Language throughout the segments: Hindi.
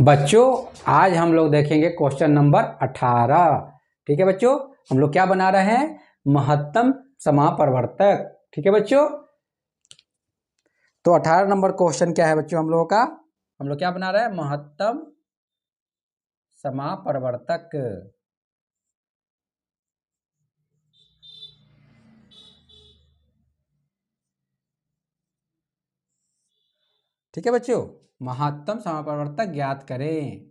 बच्चों आज हम लोग देखेंगे क्वेश्चन नंबर 18। ठीक है बच्चों, हम लोग क्या बना रहे हैं? महत्तम समापरिवर्तक। ठीक है बच्चों, तो 18 नंबर क्वेश्चन क्या है बच्चों हम लोगों का? हम लोग क्या बना रहे हैं? महत्तम समापरिवर्तक। ठीक है बच्चों, महत्तम समापरिवर्तक ज्ञात करें।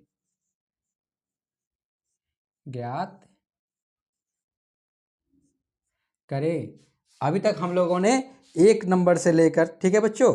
ज्ञात करें। अभी तक हम लोगों ने 1 नंबर से लेकर, ठीक है बच्चों,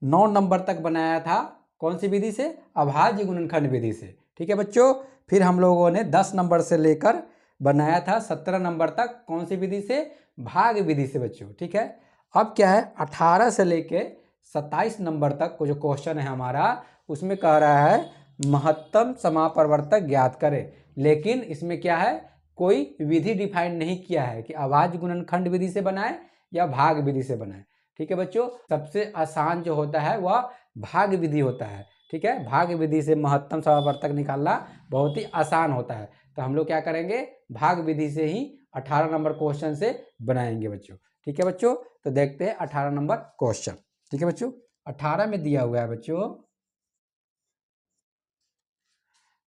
9 नंबर तक बनाया था। कौन सी विधि से? अभाज्य गुणनखंड विधि से। ठीक है बच्चों, फिर हम लोगों ने 10 नंबर से लेकर बनाया था 17 नंबर तक। कौन सी विधि से? भाग विधि से बच्चों। ठीक है, अब क्या है, 18 से लेके 27 नंबर तक को जो क्वेश्चन है हमारा, उसमें कह रहा है महत्तम समापरिवर्तक ज्ञात करें। लेकिन इसमें क्या है, कोई विधि डिफाइन नहीं किया है कि अभाज्य गुणनखंड विधि से बनाए या भाग विधि से बनाए। ठीक है बच्चों, सबसे आसान जो होता है वह भाग विधि होता है। ठीक है, भाग विधि से महत्तम समापरिवर्तक निकालना बहुत ही आसान होता है। तो हम लोग क्या करेंगे, भाग विधि से ही 18 नंबर क्वेश्चन से बनाएंगे बच्चों। ठीक है बच्चों, तो देखते हैं 18 नंबर क्वेश्चन। ठीक है बच्चों, 18 में दिया हुआ है बच्चों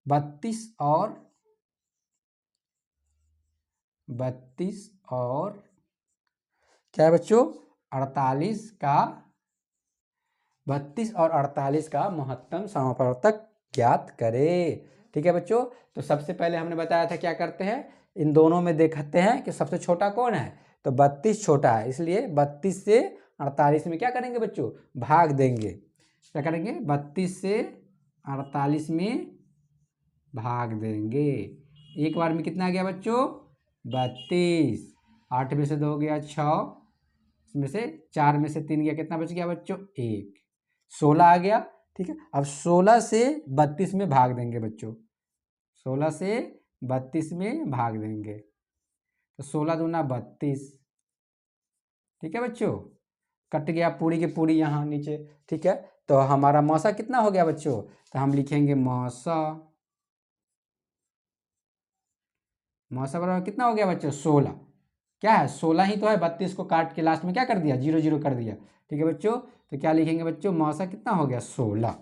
32 और क्या है बच्चों, 48 का 32 और 48 का महत्तम समापरिवर्तक ज्ञात करें। ठीक है बच्चों, तो सबसे पहले हमने बताया था क्या करते हैं, इन दोनों में देखते हैं कि सबसे छोटा कौन है। तो 32 छोटा है, इसलिए 32 से 48 में क्या करेंगे बच्चों, भाग देंगे। क्या करेंगे, 32 से 48 में भाग देंगे। एक बार में कितना आ गया बच्चों, 32। 8 में से 2 गया 6, इसमें से 4 में से 3 गया, कितना बच गया बच्चों, 1। 16 आ गया। ठीक है, अब 16 से 32 में भाग देंगे बच्चों। 16 से 32 में भाग देंगे तो 16 दूना 32। ठीक है बच्चों, कट गया पूरी की पूरी यहाँ नीचे। ठीक है, तो हमारा मौसा कितना हो गया बच्चों, तो हम लिखेंगे मौसा बराबर कितना हो गया बच्चों, 16। क्या है, 16 ही तो है। 32 को काट के लास्ट में क्या कर दिया, 0 0 कर दिया। ठीक है बच्चों, तो क्या लिखेंगे बच्चों, मौसा कितना हो गया, 16।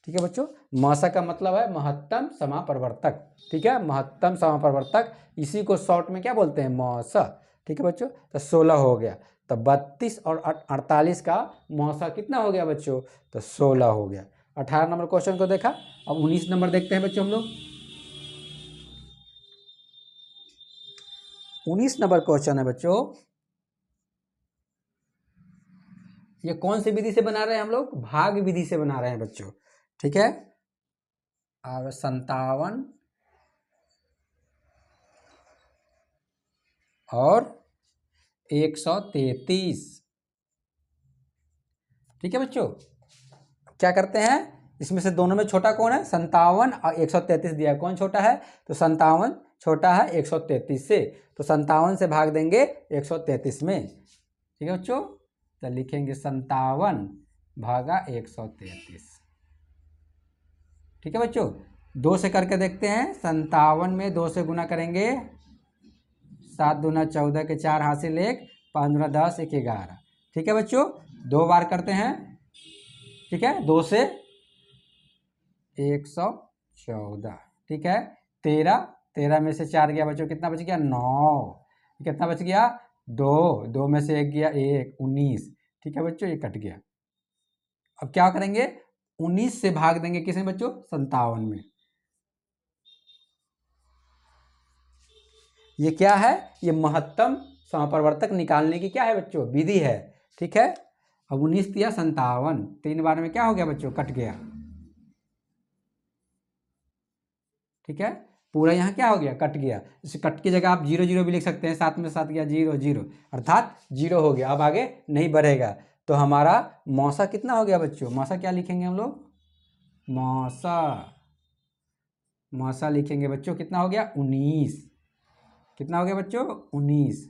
ठीक है बच्चों, मौसा का मतलब है महत्तम समापरिवर्तक। ठीक है, महत्तम समापरिवर्तक, इसी को शॉर्ट में क्या बोलते हैं, मौसा। ठीक है बच्चों, तो 16 हो गया। तो 32 और 48 का मौसा कितना हो गया बच्चों, तो 16 हो गया। 18 नंबर क्वेश्चन को देखा। अब 19 नंबर देखते हैं बच्चों हम लोग। 19 नंबर क्वेश्चन है बच्चों, ये कौन सी विधि से बना रहे हैं हम लोग, भाग विधि से बना रहे हैं बच्चों। ठीक है, अब 57 और 133। ठीक है बच्चों, क्या करते हैं, इसमें से दोनों में छोटा कौन है, 57 और 133 दिया है, कौन छोटा है, तो 57 छोटा है 133 से। तो 57 से भाग देंगे 133 में। ठीक है बच्चों, तो लिखेंगे 57 भागा 133। ठीक है बच्चों, 2 से करके देखते हैं। 57 में 2 से गुना करेंगे, 7 दूना 14 के 4 हासिल 1, 5 दूना 10, 1 11। ठीक है बच्चों, 2 बार करते हैं। ठीक है, 2 से 114। ठीक है, 13 में से 4 गया बच्चों, कितना बच गया, 9। कितना बच गया, 2 में से 1 गया 1, 19। ठीक है बच्चों, ये कट गया। अब क्या करेंगे, 19 से भाग देंगे किसमें बच्चों, 57 में। ये क्या है, ये महत्तम समापरिवर्तक निकालने की क्या है बच्चों, विधि है। ठीक है, अब 19 दिया 57, 3 बार में क्या हो गया बच्चों, कट गया। ठीक है, पूरा यहाँ क्या हो गया, कट गया। इस कट की जगह आप 0 0 भी लिख सकते हैं, 7 में 7 गया 0 0, अर्थात 0 हो गया। अब आगे नहीं बढ़ेगा। तो हमारा मौसा कितना हो गया बच्चों, मौसा क्या लिखेंगे हम लोग, मौसा लिखेंगे बच्चों, कितना हो गया, 19। कितना हो गया बच्चों, 19।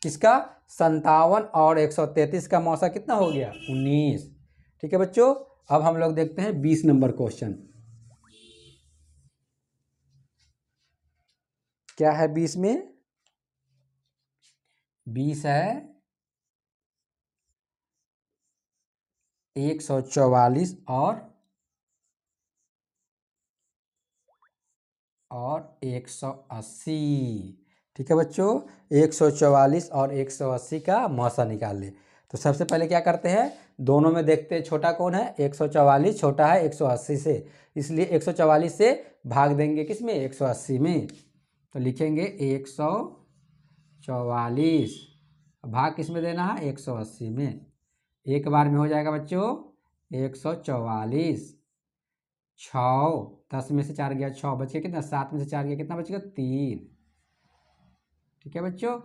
किसका, 57 और 133 का मौसा कितना हो गया, 19। ठीक है बच्चों, अब हम लोग देखते हैं 20 नंबर क्वेश्चन। क्या है 20 में? 20 है 144 और 180। ठीक है बच्चों, 144 और 180 का मौसा निकाल ले। तो सबसे पहले क्या करते हैं, दोनों में देखते हैं छोटा कौन है। 144 छोटा है 180 से, इसलिए 144 से भाग देंगे किस में, 180 में। तो लिखेंगे 144, भाग किस में देना है, 180 में। एक बार में हो जाएगा बच्चों 144। 6, 10 में से 4 गया 6, बच गया कितना, 7 में से 4 गया कितना बच गया, 3। ठीक है बच्चों,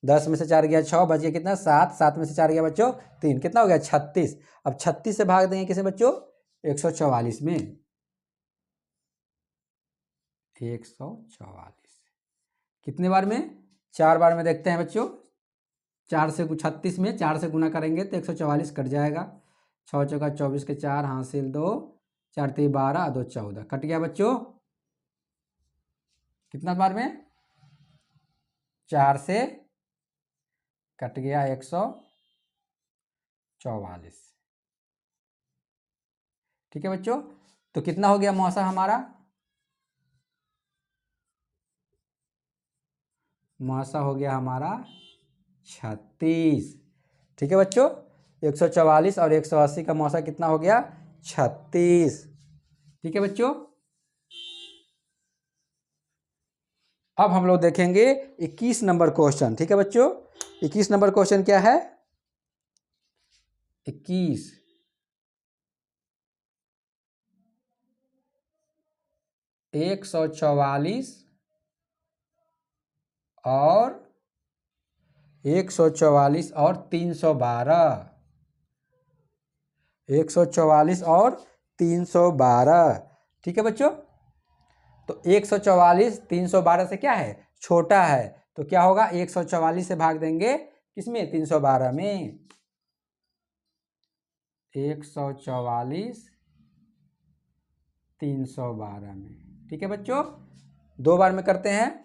10 में से 4 गया 6, बच गया कितना, 7, 7 में से 4 गया बच्चों 3, कितना हो गया 36। अब 36 से भाग देंगे किसे बच्चों, 144 में। 144 कितने बार में, 4 बार में देखते हैं बच्चों। 4 से 36 में 4 से गुना करेंगे तो 144 कट जाएगा। 6 चौका 24 के 4 हासिल 2, 4 3 12 2 14, कट गया बच्चों। कितना बार में, 4 से कट गया 144। ठीक है बच्चों, तो कितना हो गया मौसा हमारा, मौसा हो गया हमारा 36। ठीक है बच्चों, 144 और 180 का मौसा कितना हो गया, 36। ठीक है बच्चों, अब हम लोग देखेंगे 21 नंबर क्वेश्चन। ठीक है बच्चों, 21 नंबर क्वेश्चन क्या है, 21 144 और 144 और 312, 144 और 312। ठीक है बच्चों, तो 144 312 से क्या है, छोटा है, तो क्या होगा 144 से भाग देंगे किसमें, 312 में। 144 312 में। ठीक है बच्चों, 2 बार में करते हैं।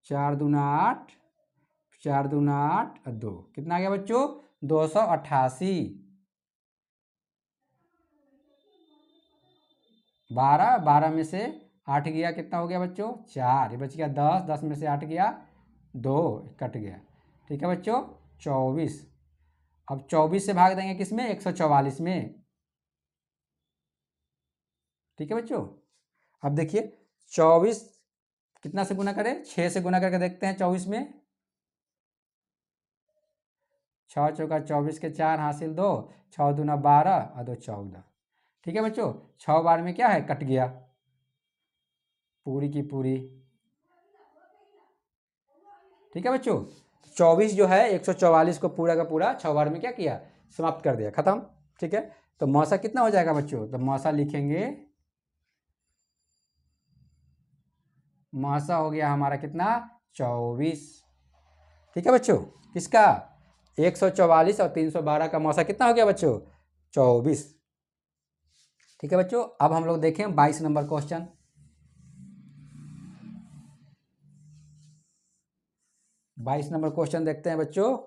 4 दूना 8, 4 दूना 8 और 2, कितना आ गया बच्चों, 288। 12, 12 में से 8 गया कितना हो गया बच्चों, 4, ये बच गया 10, 10 में से 8 गया 2, कट गया। ठीक है बच्चों, 24। अब 24 से भाग देंगे किसमें, 144 में। ठीक है बच्चों, अब देखिए 24 कितना से गुना करें, 6 से गुना करके देखते हैं 24 में। 6 चौका 24 के 4 हासिल 2, 6 दूना 12 और 2 14। ठीक है बच्चों, 6 बार में क्या है, कट गया पूरी की पूरी। ठीक है बच्चों, 24 जो है 144 को पूरा का पूरा 6 बार में क्या किया, समाप्त कर दिया, खत्म। ठीक है, तो मौसा कितना हो जाएगा बच्चों, तो मौसा लिखेंगे, मौसा हो गया हमारा कितना, 24। ठीक है बच्चों, किसका, 144 और 312 का मौसा कितना हो गया बच्चों, 24। ठीक है बच्चों, अब हम लोग देखें 22 नंबर क्वेश्चन। 22 नंबर क्वेश्चन देखते हैं बच्चों।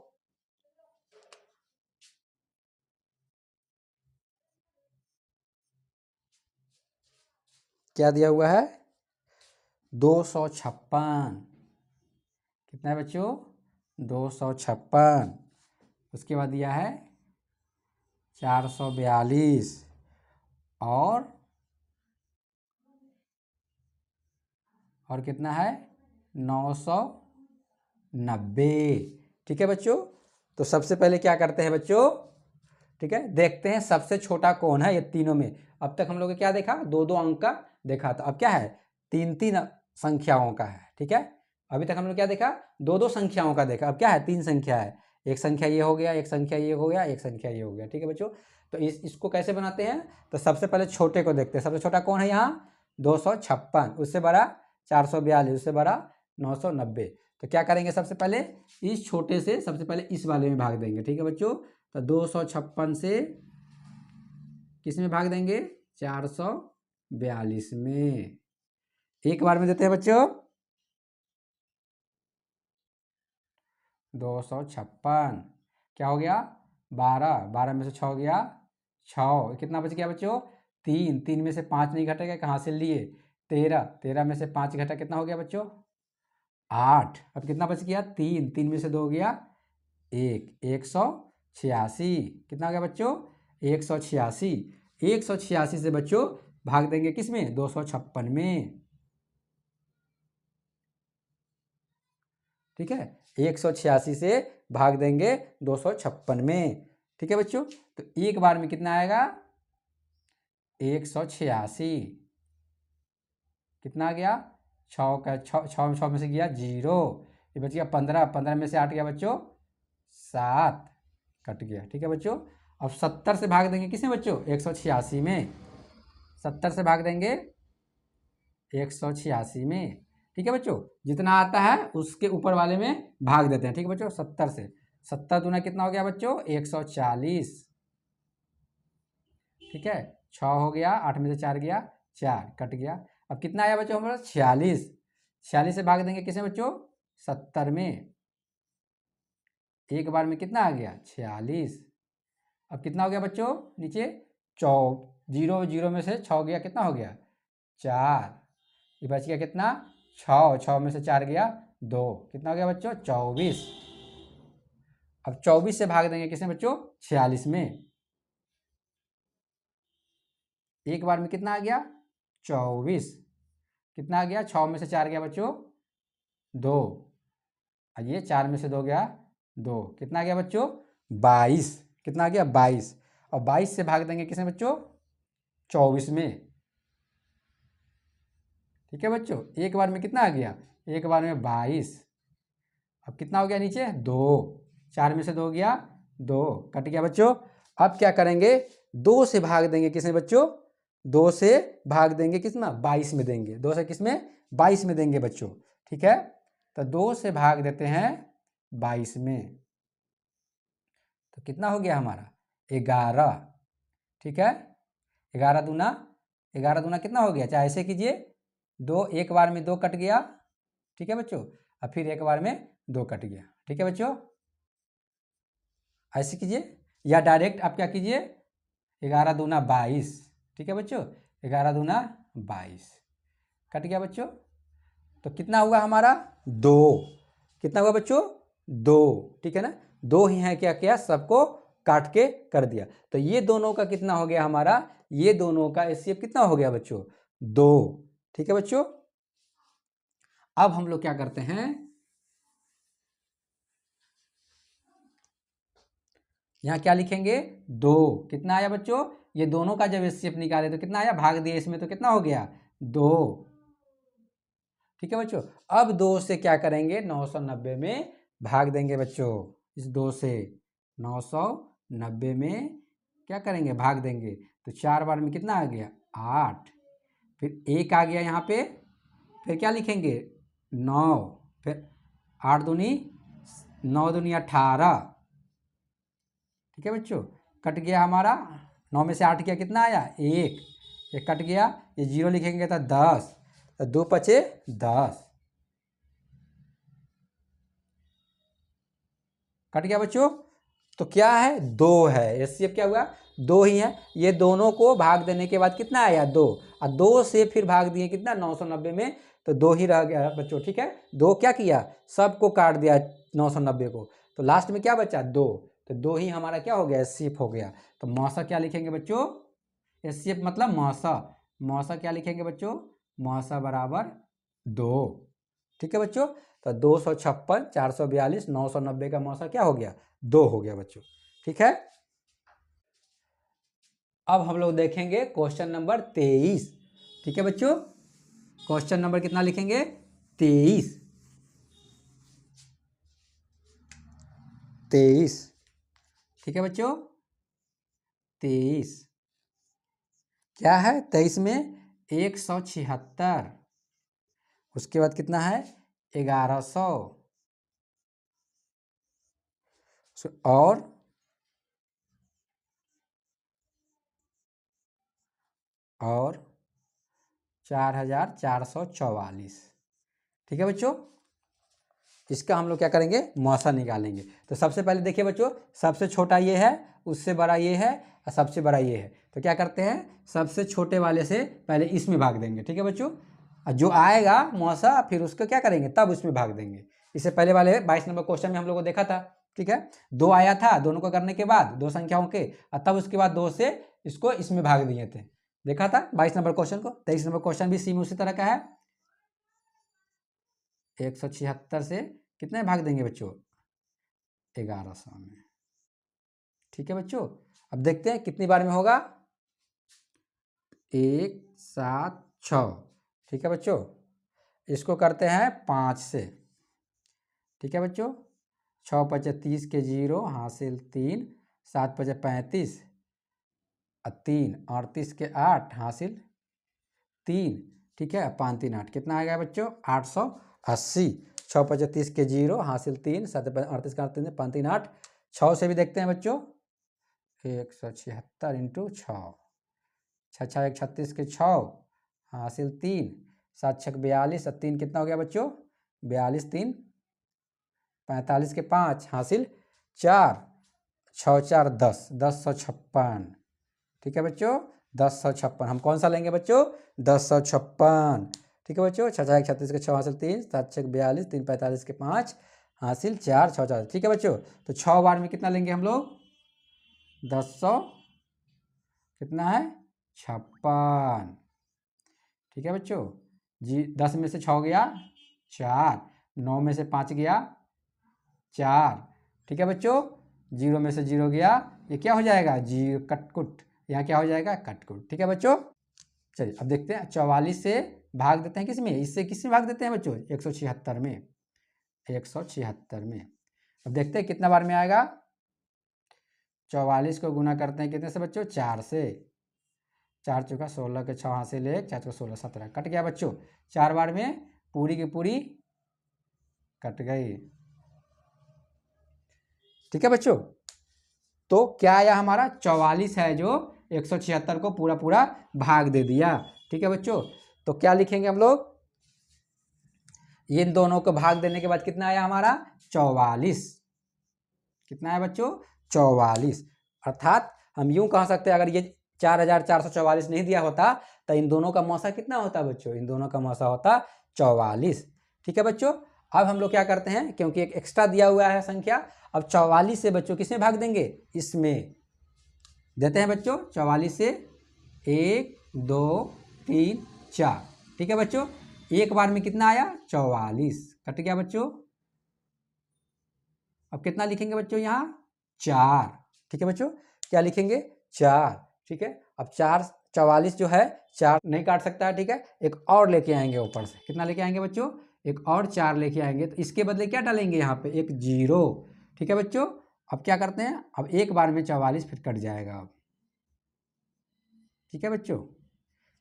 क्या दिया हुआ है, 256। कितना है बच्चों, 256। उसके बाद दिया है 442 और कितना है 990। ठीक है बच्चों, तो सबसे पहले क्या करते हैं बच्चों, ठीक है, देखते हैं सबसे छोटा कौन है ये तीनों में। अब तक हम लोग क्या देखा, 2 2 अंक का देखा, तो अब क्या है, 3 3 संख्याओं का है। ठीक है, अभी तक हम लोग क्या देखा, 2 2 संख्याओं का देखा, अब क्या है, 3 संख्या है। एक संख्या ये हो गया, एक संख्या ये हो गया, एक संख्या ये हो गया। ठीक है बच्चों, तो इसको कैसे बनाते हैं, तो सबसे पहले छोटे को देखते हैं। सबसे छोटा कौन है यहाँ, 256, उससे बड़ा 442, उससे बड़ा 990। तो क्या करेंगे, सबसे पहले इस छोटे से सबसे पहले इस वाले में भाग देंगे। ठीक है बच्चों, तो 256 से किस में भाग देंगे, 442 में। एक बार में देते हैं बच्चों 256। क्या हो गया 12, 12 में से 6 गया 6, कितना बच गया बच्चों 3, 3 में से 5 नहीं घटेगा, कहाँ से लिए 13, 13 में से 5 घटा कितना हो गया बच्चों 8। अब कितना बच गया 3, 3 में से 2 गया 1, 186। कितना हो गया बच्चों 186। 186 से बच्चों भाग देंगे किस में 256 में। ठीक है 186 से भाग देंगे 256 में। ठीक है बच्चों, तो एक बार में कितना आएगा 186। कितना आ गया 6 का 6 में से गया 0, ये बच गया 15, 15 में से 8 गया बच्चों 7, कट गया। ठीक है बच्चों, अब 70 से भाग देंगे किसमें बच्चों 186 में। 70 से भाग देंगे 186 में। ठीक है बच्चों, जितना आता है उसके ऊपर वाले में भाग देते हैं। ठीक है बच्चों, 70 से 70 दूना कितना हो गया बच्चों 140। ठीक है 6 हो गया, 8 में से 4 गया 4, कट गया। अब कितना आया बच्चों हमारा 46। 46 से भाग देंगे किसे बच्चों 70 में। एक बार में कितना आ गया 46। अब कितना हो गया बच्चों नीचे 0, 0 में से 6 गया कितना हो गया 4, ये बच गया कितना 6, 6 में से 4 गया 2, कितना हो गया बच्चों 24। अब 24 से भाग देंगे किसमें बच्चों 46 में। एक बार में कितना आ गया 24, कितना आ गया 6 में से 4 गया बच्चों 2, और ये 4 में से 2 गया 2, कितना आ गया बच्चों 22। कितना आ गया 22, और 22 से भाग देंगे किसमें बच्चों 24 में। ठीक है बच्चों, एक बार में कितना आ गया एक बार में 22। अब कितना हो गया नीचे 2, 4 में से 2 गया 2, कट गया बच्चों। अब क्या करेंगे 2 से भाग देंगे किसमें बच्चों 2 से भाग देंगे किसमें 22 में देंगे, 2 से किसमें 22 में देंगे बच्चों। ठीक है, तो 2 से भाग देते हैं 22 में, तो कितना हो गया हमारा 11। ठीक है 11 दूना, 11 दूना कितना हो गया, चाहे ऐसे कीजिए 2, एक बार में 2 कट गया। ठीक है बच्चों, अब फिर एक बार में 2 कट गया। ठीक है बच्चों, ऐसे कीजिए, या डायरेक्ट आप क्या कीजिए 11 दूना 22। ठीक है बच्चों, 11 दूना 22, कट गया बच्चों। तो कितना हुआ हमारा 2, कितना हुआ बच्चों 2। ठीक है ना, 2 ही है, क्या किया सबको काट के कर दिया। तो ये दोनों का कितना हो गया हमारा, ये दोनों का एचसीएफ कितना हो गया बच्चों 2। ठीक है बच्चों, अब हम लोग क्या करते हैं, यहाँ क्या लिखेंगे 2। कितना आया बच्चों, ये दोनों का जब एचसीएफ निकाले तो कितना आया, भाग दिए इसमें तो कितना हो गया 2। ठीक है बच्चों, अब 2 से क्या करेंगे 990 में भाग देंगे बच्चों। इस 2 से 990 में क्या करेंगे भाग देंगे, तो 4 बार में कितना आ गया 8, फिर 1 आ गया यहाँ पे, फिर क्या लिखेंगे 9, फिर 8 दूनी 9 दूनी 18। ठीक है बच्चों, कट गया हमारा 9 में से 8 गया कितना आया 1, ये कट गया, ये 0 लिखेंगे तो 10, तो 2 पचे 10, कट गया बच्चों। तो क्या है 2 है, एचसीएफ क्या हुआ 2 ही है। ये दोनों को भाग देने के बाद कितना आया 2, और 2 से फिर भाग दिए कितना 990 में, तो 2 ही रह गया बच्चों। ठीक है, 2 क्या किया सबको काट दिया 990 को, तो लास्ट में क्या बचा 2, तो 2 ही हमारा क्या हो गया एचसीएफ हो गया। तो मौसा क्या लिखेंगे बच्चों, एचसीएफ मतलब मौसा, मौसा क्या लिखेंगे बच्चों मौसा बराबर 2। ठीक है बच्चों, तो 256, 442, 990 का मौसा क्या हो गया 2 हो गया बच्चों। ठीक है, अब हम लोग देखेंगे क्वेश्चन नंबर 23। ठीक है बच्चों, क्वेश्चन नंबर कितना लिखेंगे 23। 23, ठीक है बच्चों 23 क्या है, 23 में 176, उसके बाद कितना है 1100, और और 4444। ठीक है बच्चों, इसका हम लोग क्या करेंगे, मौसा निकालेंगे। तो सबसे पहले देखिए बच्चों, सबसे छोटा ये है, उससे बड़ा ये है और सबसे बड़ा ये है। तो क्या करते हैं, सबसे छोटे वाले से पहले इसमें भाग देंगे। ठीक है बच्चों, और जो आएगा मौसा फिर उसको क्या करेंगे, तब उसमें भाग देंगे। इससे पहले वाले 22 नंबर क्वेश्चन में हम लोग को देखा था। ठीक है, 2 आया था, दोनों को करने के बाद दो संख्याओं के, और तब उसके बाद 2 से इसको इसमें भाग दिए थे। देखा था 22 नंबर क्वेश्चन को। 23 नंबर क्वेश्चन भी सेम उसी तरह का है। 176 से कितने भाग देंगे बच्चों, 1100 में। ठीक है बच्चों, अब देखते हैं कितनी बार में होगा, 1 7 6। ठीक है बच्चों, इसको करते हैं 5 से। ठीक है बच्चों, 6 5 30 के 0 हासिल 3, 7 5 35 और 3 38 के 8 हासिल 3। ठीक है, 5 3 8 कितना आ गया बच्चों, 880। 6 5 30 के 0 हासिल 3, 7 38 का 3 5 3 8। 6 से भी देखते हैं बच्चों, 176 इंटू 6, 6 6 1 36 के 6 हासिल 3, 7 6 42 और 3 कितना हो गया बच्चों, 42 3 45 के 5 हासिल 4, 6 4 10 1056। ठीक है बच्चों, 1056 हम कौन सा लेंगे बच्चों, 1056। ठीक है बच्चों, 6 6 1 36 के 6 हासिल 3, 7 6 42 3 45 के 5 हासिल 4 6 4। ठीक है बच्चों, तो 6 बार में कितना लेंगे हम लोग, 10 कितना है, 56। ठीक है बच्चों जी, 10 में से 6 गया 4, 9 में से 5 गया 4। ठीक है बच्चों, 0 में से 0 गया, ये क्या हो जाएगा, जीरो कटकुट, यहाँ क्या हो जाएगा, कटकुट। ठीक है बच्चों, चलिए अब देखते हैं 44 से भाग देते हैं किसमें, इससे किसमें भाग देते हैं बच्चों, 176 में। 176 में अब देखते हैं कितना बार में आएगा। 44 को गुना करते हैं कितने से बच्चों, 4 से। 4 चौका 16 के 6 हासिल 1, 4 चौका 16 17 कट गया बच्चों। 4 बार में पूरी की पूरी कट गई। ठीक है बच्चों, तो क्या आया हमारा, 44 है जो 176 को पूरा पूरा भाग दे दिया। ठीक है बच्चों, तो क्या लिखेंगे हम लोग, इन दोनों को भाग देने के बाद कितना आया हमारा, 44। कितना है बच्चों, 44। अर्थात हम यूं कह सकते हैं, अगर ये 4444 नहीं दिया होता तो इन दोनों का मौसा कितना होता बच्चों, इन दोनों का मौसा होता 44। ठीक है बच्चों, अब हम लोग क्या करते हैं, क्योंकि एक एक्स्ट्रा दिया हुआ है संख्या, अब 44 से बच्चों किसमें भाग देंगे, इसमें देते हैं बच्चों। 44 से 1 2 3 4। ठीक है बच्चों, एक बार में कितना आया, 44 कट गया बच्चों। अब कितना लिखेंगे बच्चों, यहाँ 4। ठीक है बच्चों, क्या लिखेंगे, 4। ठीक है, अब 4 44 जो है 4 नहीं काट सकता है। ठीक है, एक और लेके आएंगे ऊपर से, कितना लेके आएंगे बच्चों, एक और 4 लेके आएंगे, तो इसके बदले क्या डालेंगे यहाँ पे, एक 0। ठीक है बच्चों, अब क्या करते हैं, अब एक बार में 44 फिर कट जाएगा अब। ठीक है बच्चों,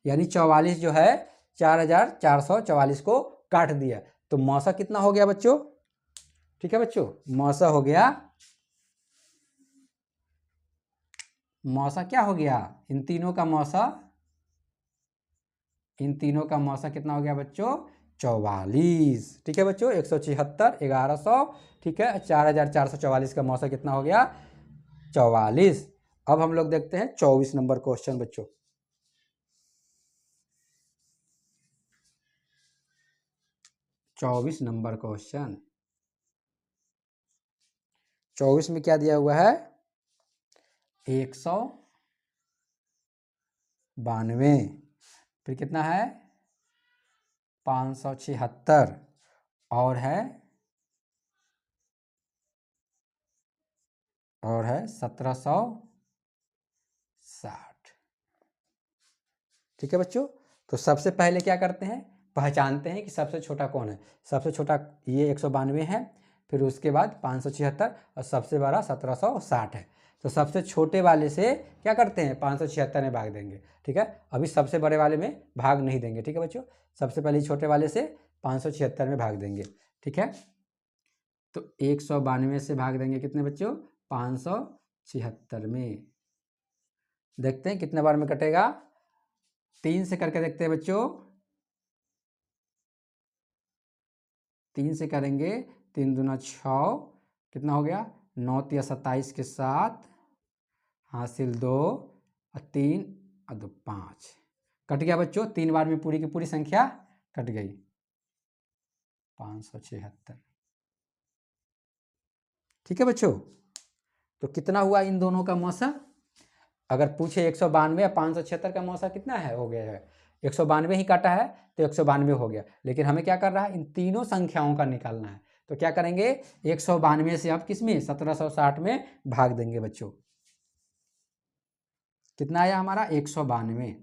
यानी 44 जो है 4444 को काट दिया, तो मौसा कितना हो गया बच्चों। ठीक है बच्चों, मौसा हो गया, मौसा क्या हो गया, इन तीनों का मौसा, इन तीनों का मौसा कितना हो गया बच्चों, 44। ठीक है बच्चों, 176 1100। ठीक है, 4444 का मौसा कितना हो गया, 44। अब हम लोग देखते हैं 24 नंबर क्वेश्चन बच्चों। 24 नंबर क्वेश्चन, 24 में क्या दिया हुआ है, 192, फिर कितना है 576 और है 1760। ठीक है बच्चों, तो सबसे पहले क्या करते हैं, पहचानते हैं कि सबसे छोटा कौन है। सबसे छोटा ये 192 है, फिर उसके बाद 576 और सबसे बड़ा 1760 है। तो सबसे छोटे वाले से क्या करते हैं, 576 में भाग देंगे। ठीक है, अभी सबसे बड़े वाले में भाग नहीं देंगे। ठीक है बच्चों, सबसे पहले छोटे वाले से 576 में भाग देंगे। ठीक है, तो 192 से भाग देंगे कितने बच्चों, 576 में। देखते हैं कितने बार में कटेगा, 3 से करके देखते हैं बच्चों, 3 से करेंगे, 3 दूना 6, कितना हो गया 9 तिया 27 के साथ हासिल 2 और 3 और 2 5, कट गया बच्चों। 3 बार में पूरी की पूरी संख्या कट गई, 576। ठीक है बच्चों, तो कितना हुआ इन दोनों का मौसा? अगर पूछे 192 या 576 का मौसा कितना है, हो गया है 192 ही काटा है तो 192 हो गया। लेकिन हमें क्या करना है, इन तीनों संख्याओं का निकालना है। तो क्या करेंगे, 192 से अब किसमें 1760 में भाग देंगे बच्चों। कितना आया हमारा 192,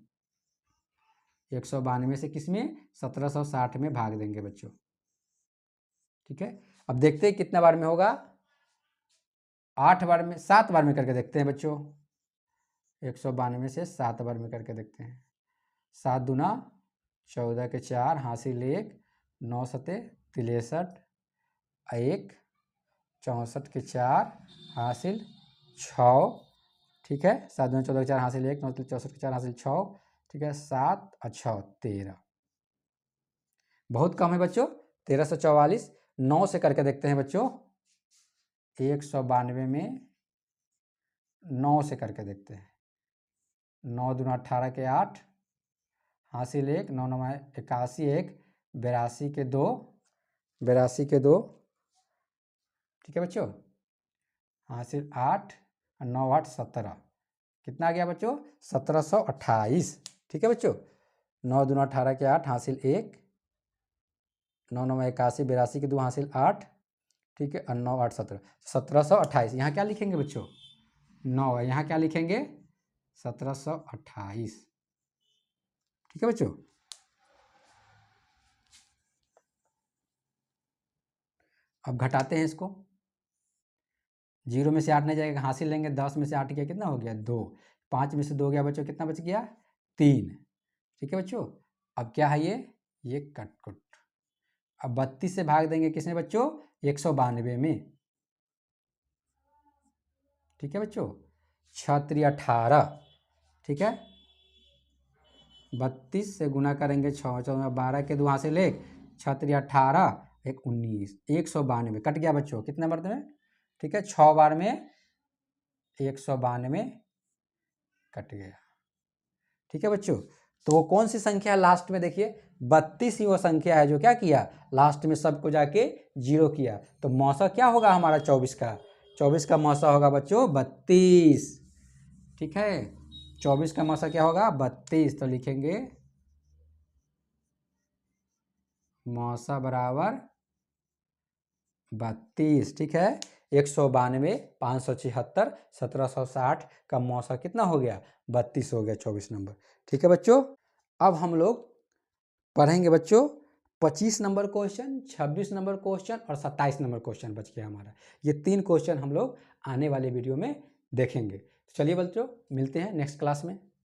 192 से किसमें 1760 में भाग देंगे बच्चों। ठीक है, अब देखते हैं कितना बार में होगा, 8 बार में, 7 बार में करके देखते हैं बच्चों। 192 से 7 बार में करके देखते हैं। 7 दूना 14 के 4 हासिल 1, 9 सते 63, 1 64 के 4 हासिल 6। ठीक है, 7 दूना 14 के 4 हासिल 1, 9 64 के 4 हासिल 6। ठीक है, 7 और 6 13, बहुत कम है बच्चों, 1344। 9 से करके देखते हैं बच्चों, 192 में 9 से करके देखते हैं। 9 दूना 18 के 8 हासिल 1, 9 9 81, 1 82 के 2, 82 के 2। ठीक है बच्चों, हासिल 8 और 9 8 17, कितना आ गया बच्चों 1728। ठीक है बच्चों, 9 दूना 18 के 8 हासिल 1, 9 9 81, 82 के 2 हासिल 8। ठीक है, और 9 8 17, 1728। यहाँ क्या लिखेंगे बच्चों 9 है, यहाँ क्या लिखेंगे 1728। ठीक है बच्चों, अब घटाते हैं इसको। 0 में से 8 नहीं जाएगा, हासिल लेंगे, 10 में से 8 गया कितना हो गया 2, 5 में से 2 गया बच्चों, कितना बच गया 3। ठीक है बच्चों, अब क्या है ये कट कुट। अब 32 से भाग देंगे किसमें बच्चों 192 में। ठीक है बच्चों, 6 3 18। ठीक है, 32 से गुना करेंगे 6 14 12 के 2 हासिल 1, 6 3 18, 1 19, 192 कट गया बच्चों, कितने बार में। ठीक है, 6 बार में 192 कट गया। ठीक है बच्चों, तो वो कौन सी संख्या लास्ट में, देखिए 32 ही वो संख्या है जो क्या किया लास्ट में सबको जाके 0 किया। तो मौसा क्या होगा हमारा 24 का, 24 का मौसा होगा बच्चों 32। ठीक है, 24 का मौसा क्या होगा 32, तो लिखेंगे मौसा बराबर 32। ठीक है, 192 576 1760 का मौसा कितना हो गया 32 हो गया, 24 नंबर। ठीक है बच्चों, अब हम लोग पढ़ेंगे बच्चों 25 नंबर क्वेश्चन, 26 नंबर क्वेश्चन और 27 नंबर क्वेश्चन बच गया हमारा। ये 3 क्वेश्चन हम लोग आने वाले वीडियो में देखेंगे। चलिए बच्चों, मिलते हैं नेक्स्ट क्लास में।